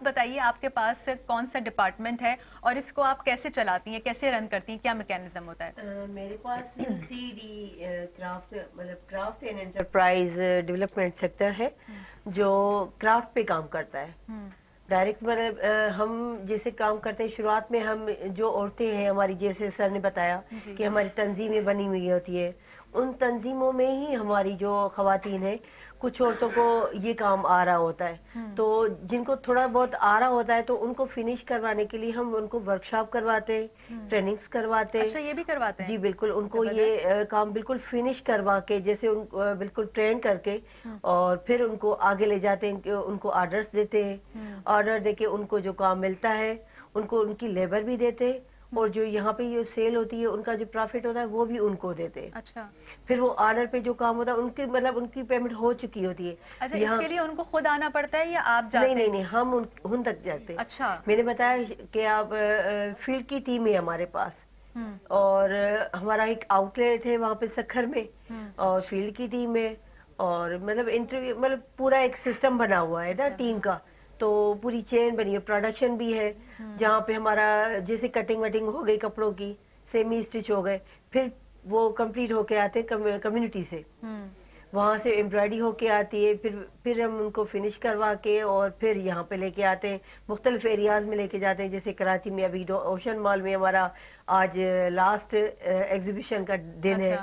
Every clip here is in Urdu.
بتائیے آپ کے پاس کون سا ڈپارٹمنٹ ہے اور اس کو آپ کیسے چلاتی ہیں, کیسے رن کرتی ہیں, کیا میکینزم ہوتا ہے؟ میرے پاس سی ڈی کرافٹ مطلب craft and enterprise development sector ہے جو کرافٹ پہ کام کرتا ہے. ڈائریکٹ مطلب ہم جیسے کام کرتے ہیں شروعات میں ہم جو عورتیں ہیں ہماری, جیسے سر نے بتایا کہ ہماری تنظیمیں بنی ہوئی ہوتی ہے, ان تنظیموں میں ہی ہماری جو خواتین ہیں کچھ عورتوں کو یہ کام آ رہا ہوتا ہے, تو جن کو تھوڑا بہت آ رہا ہوتا ہے تو ان کو فنش کروانے کے لیے ہم ان کو ورکشاپ کرواتے ہیں, ٹریننگز کرواتے. اچھا, یہ بھی کرواتے ہیں؟ جی بالکل, ان کو یہ کام بالکل فنش کروا کے جیسے ان بالکل ٹرین کر کے اور پھر ان کو آگے لے جاتے ہیں, ان کو آرڈرز دیتے ہیں, آرڈر دے کے ان کو جو کام ملتا ہے ان کو ان کی لیبر بھی دیتے, اور جو یہاں پہ یہ سیل ہوتی ہے ان کا جو پروفٹ ہوتا ہے وہ بھی ان کو دیتے. اچھا, پھر وہ آرڈر پہ جو کام ہوتا ہے ان کی مطلب ان کی پیمنٹ ہو چکی ہوتی ہے. اچھا, اس کے لیے ان کو خود آنا پڑتا ہے یا آپ نہیں جاتے ہیں؟ نہیں, ہم ان تک جاتے. اچھا, میں نے بتایا کہ آپ فیلڈ کی ٹیم ہے ہمارے پاس, اور ہمارا ایک آؤٹ لیٹ ہے وہاں پہ سکھر میں, اور فیلڈ کی ٹیم ہے, اور مطلب انٹرویو مطلب پورا ایک سسٹم بنا ہوا ہے نا ٹیم کا, تو پوری چین بنی ہے, پروڈکشن بھی ہے جہاں پہ ہمارا جیسے کٹنگ وٹنگ ہو گئی کپڑوں کی, سیمی اسٹچ ہو گئے, پھر وہ کمپلیٹ ہو کے آتے کمیونٹی سے, وہاں سے امبرائڈری ہو کے آتی ہے, پھر ہم ان کو فنش کروا کے اور پھر یہاں پہ لے کے آتے ہیں, مختلف ایریاز میں لے کے جاتے ہیں. جیسے کراچی میں ابھی اوشن مال میں ہمارا آج لاسٹ ایگزیبیشن کا دن ہے,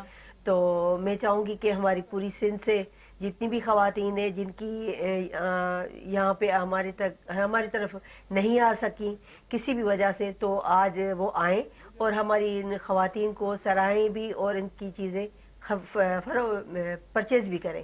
تو میں چاہوں گی کہ ہماری پوری سندھ سے جتنی بھی خواتین ہیں جن کی یہاں پہ ہماری طرف نہیں آ سکیں کسی بھی وجہ سے, تو آج وہ آئیں اور ہماری ان خواتین کو سراہیں بھی اور ان کی چیزیں پرچیز بھی کریں.